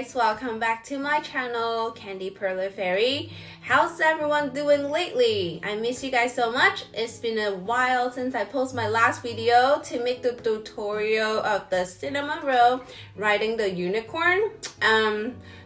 guys, welcome back to my channel, Candy Perler Fairy. How's everyone doing lately? I miss you guys so much. It's been a while since I posted my last video to make the tutorial of the Cinnamoroll riding the unicorn.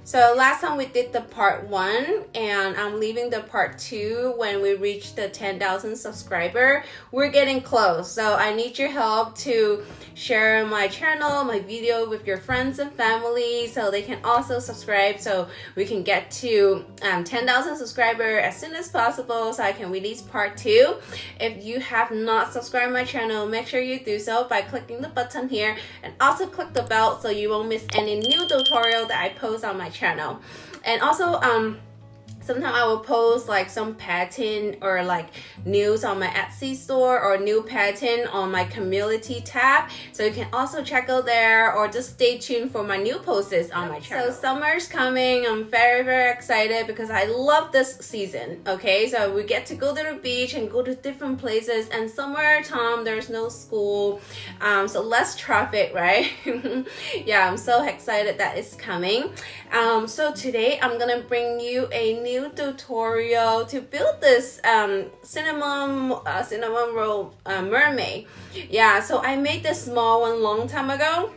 So last time we did the part 1 and I'm leaving the part 2 when we reach the 10,000 subscriber. We're getting close, so I need your help to share my channel, my video with your friends and family so they can also subscribe so we can get to 10,000 subscribers as soon as possible so I can release part 2. If you have not subscribed my channel, make sure you do so by clicking the button here and also click the bell so you won't miss any new tutorial that I post on my channel. And also sometimes I will post like some pattern or like news on my Etsy store or new pattern on my community tab. So you can also check out there or just stay tuned for my new posts on my channel. So summer's coming. I'm very excited because I love this season. Okay, so we get to go to the beach and go to different places, and summertime there's no school, so less traffic, right? Yeah, I'm so excited that it's coming. So today I'm gonna bring you a new tutorial to build this Cinnamoroll Mermaid. Yeah, so I made this small one long time ago,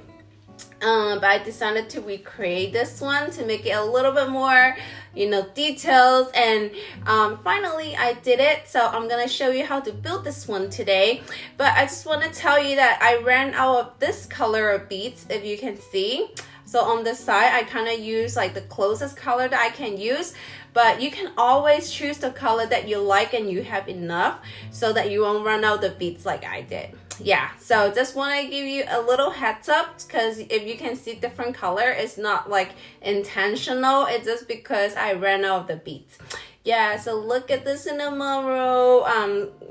but I decided to recreate this one to make it a little bit more, you know, details, and finally I did it. So I'm gonna show you how to build this one today. But I just want to tell you that I ran out of this color of beads, if you can see. So on this side, I kind of use like the closest color that I can use, but you can always choose the color that you like and you have enough so that you won't run out the beads like I did. Yeah, so just want to give you a little heads up, because if you can see different color, it's not like intentional, it's just because I ran out of the beads. Yeah, so look at this Cinnamoroll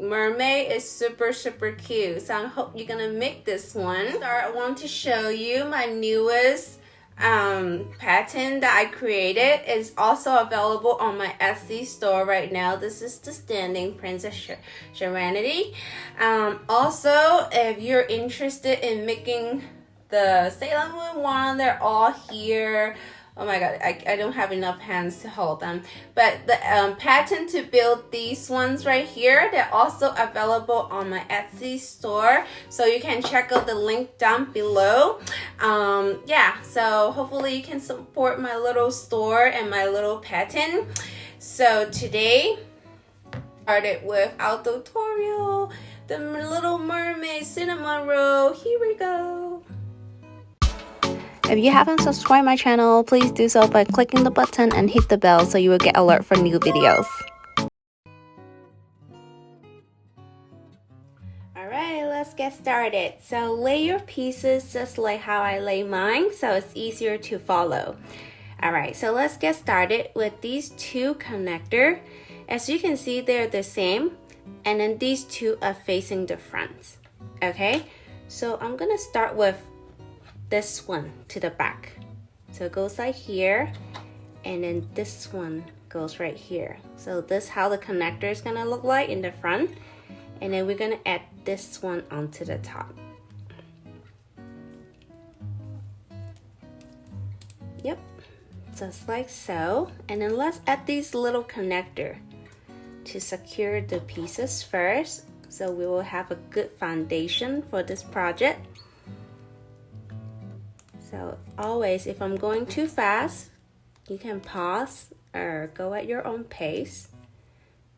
mermaid. It's super cute. So I hope you're gonna make this one. I want to show you my newest pattern that I created. Is also available on my Etsy store right now. This is the Standing Princess Serenity. Also, if you're interested in making the Sailor Moon one, they're all here. Oh my god, I don't have enough hands to hold them. But the pattern to build these ones right here, they're also available on my Etsy store. So you can check out the link down below. Yeah, so hopefully you can support my little store and my little pattern. So today, started with our tutorial, the Little Mermaid Cinnamoroll. Here we go. If you haven't subscribed my channel, please do so by clicking the button and hit the bell so you will get alert for new videos. Alright, let's get started. So lay your pieces just like how I lay mine so it's easier to follow. Alright, so let's get started with these two connectors. As you can see, they're the same, and then these two are facing the front. Okay, so I'm gonna start with this one to the back. So it goes like here, and then this one goes right here. So this is how the connector is gonna look like in the front, and then we're gonna add this one onto the top. Yep, just like so. And then let's add these little connector to secure the pieces first, so we will have a good foundation for this project. So always, if I'm going too fast, you can pause or go at your own pace,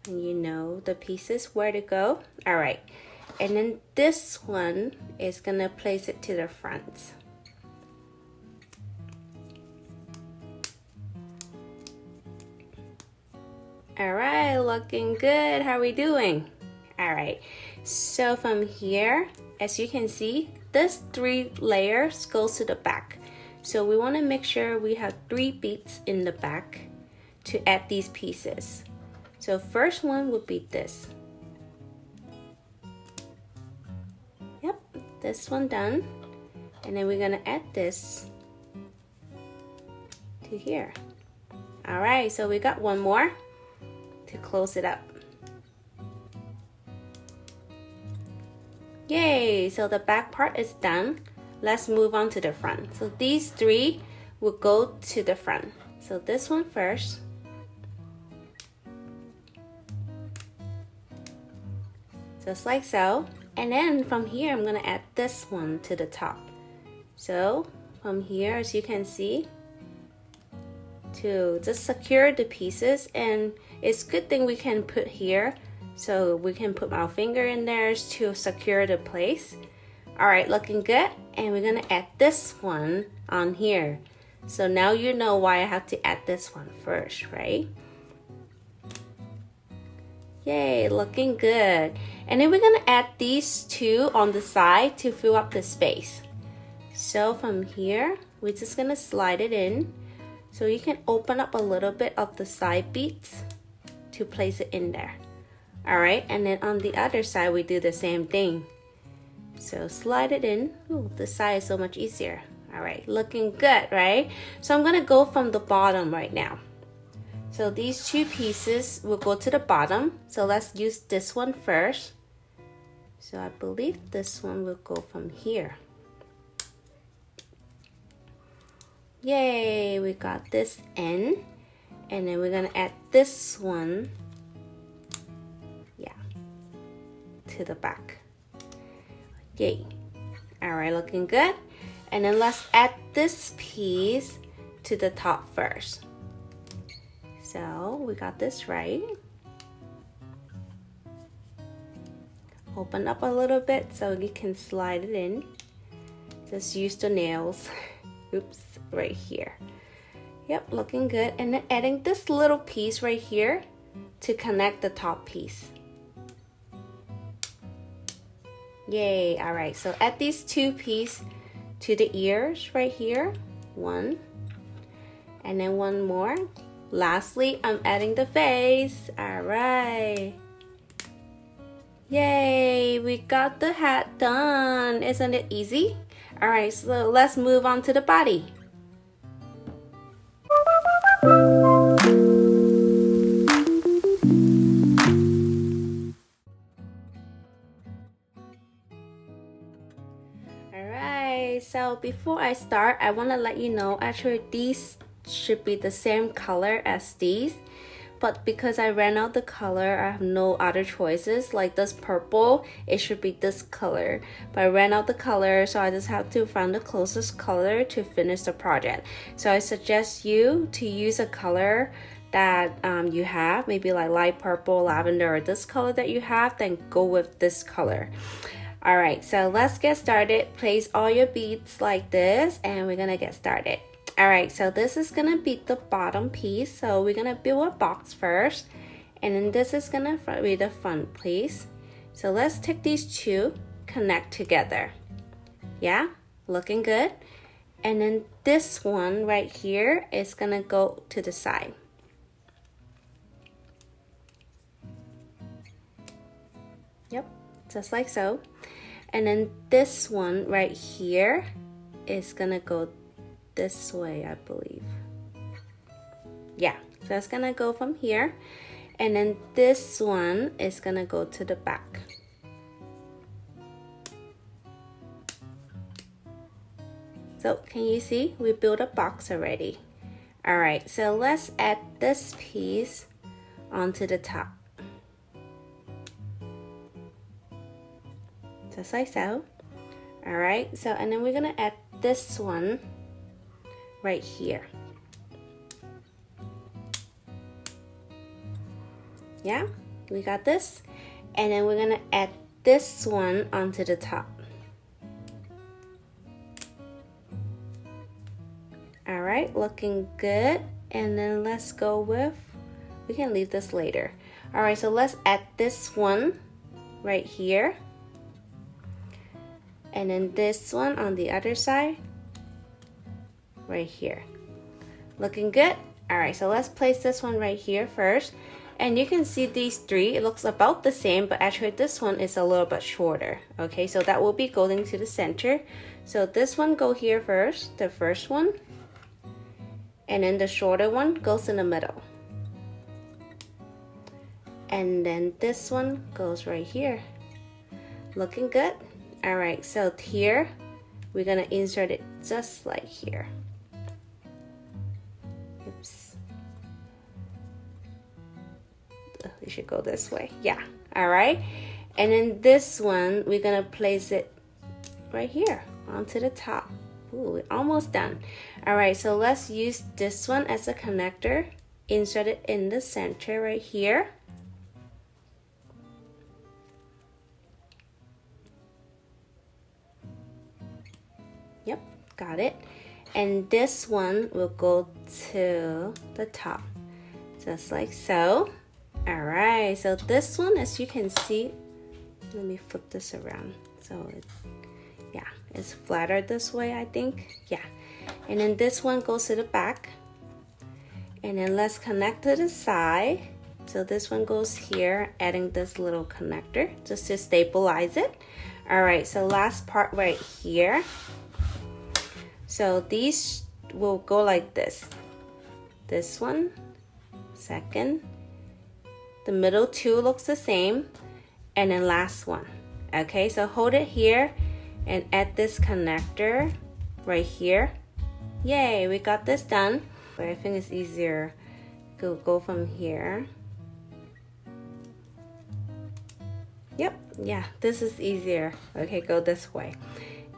and you know the pieces where to go. All right, and then this one is gonna place it to the front. All right, looking good. How are we doing? All right, so from here, as you can see, this 3 layers goes to the back. So we want to make sure we have 3 beads in the back to add these pieces. So first one would be this. Yep, this one done. And then we're gonna add this to here. All right, so we got one more to close it up. Yay, so the back part is done. Let's move on to the front. So these 3 will go to the front. So this one first. Just like so. And then from here, I'm gonna add this one to the top. So from here, as you can see, to just secure the pieces, and it's a good thing we can put here, so we can put our finger in there to secure the place. All right, looking good. And we're gonna add this one on here. So now you know why I have to add this one first, right? Yay, looking good. And then we're gonna add these two on the side to fill up the space. So from here, we're just gonna slide it in. So you can open up a little bit of the side beads to place it in there. All right, and then on the other side, we do the same thing. So slide it in. Ooh, this side is so much easier. All right, looking good, right? So I'm gonna go from the bottom right now. So these two pieces will go to the bottom. So let's use this one first. So I believe this one will go from here. Yay, we got this end. And then we're gonna add this one, yeah, to the back. Yay. All right, looking good. And then let's add this piece to the top first. So we got this right. Open up a little bit so you can slide it in. Just use the nails. Oops, right here. Yep, looking good. And then adding this little piece right here to connect the top piece. Yay, all right, so add these two pieces to the ears right here. One, and then one more. Lastly, I'm adding the face. All right. Yay, we got the hat done. Isn't it easy? All right, so let's move on to the body. Alright, so before I start, I want to let you know, actually these should be the same color as these, but because I ran out the color, I have no other choices. Like this purple, it should be this color, but I ran out the color, so I just have to find the closest color to finish the project. So I suggest you to use a color that you have, maybe like light purple, lavender, or this color that you have, then go with this color. All right, so let's get started. Place all your beads like this, and we're gonna get started. All right, so this is gonna be the bottom piece. So we're gonna build a box first, and then this is gonna be the front piece. So let's take these two, connect together. Yeah, looking good. And then this one right here is gonna go to the side. Yep, just like so. And then this one right here is gonna go this way, I believe. Yeah, so it's gonna go from here. And then this one is gonna go to the back. So can you see? We built a box already. All right, so let's add this piece onto the top. Just like so. All right, so and then we're gonna add this one right here. Yeah, we got this. And then we're gonna add this one onto the top. All right, looking good. And then let's go with, we can leave this later. All right, so let's add this one right here. And then this one on the other side, right here. Looking good. All right, so let's place this one right here first. And you can see these three, it looks about the same, but actually this one is a little bit shorter. Okay, so that will be going to the center. So this one go here first, the first one. And then the shorter one goes in the middle. And then this one goes right here. Looking good. All right, so here we're gonna insert it just like here. it should go this way. Yeah, all right. And then this one, we're gonna place it right here onto the top. Ooh, we're almost done. All right, so let's use this one as a connector. Insert it in the center right here. Yep, got it. And this one will go to the top, just like so. All right, so this one, as you can see, let me flip this around. So yeah, it's flatter this way, I think. Yeah, and then this one goes to the back. And then let's connect to the side. So this one goes here, adding this little connector just to stabilize it. All right, so last part right here. So these will go like this. This one, second. The middle two looks the same. And then last one. Okay, so hold it here and add this connector right here. Yay, we got this done. But I think it's easier to go from here. Yep, yeah, this is easier. Okay, go this way.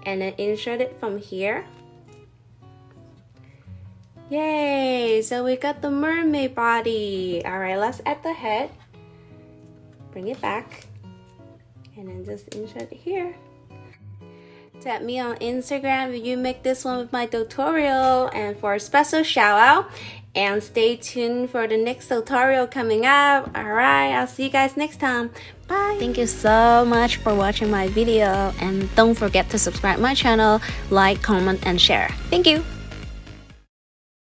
And then insert it from here. Yay, so we got the mermaid body. All right, let's add the head. Bring it back. And then just insert it here. Tag me on Instagram if you make this one with my tutorial and for a special shout out. And stay tuned for the next tutorial coming up. Alright, I'll see you guys next time. Bye. Thank you so much for watching my video. And don't forget to subscribe my channel, like, comment, and share. Thank you.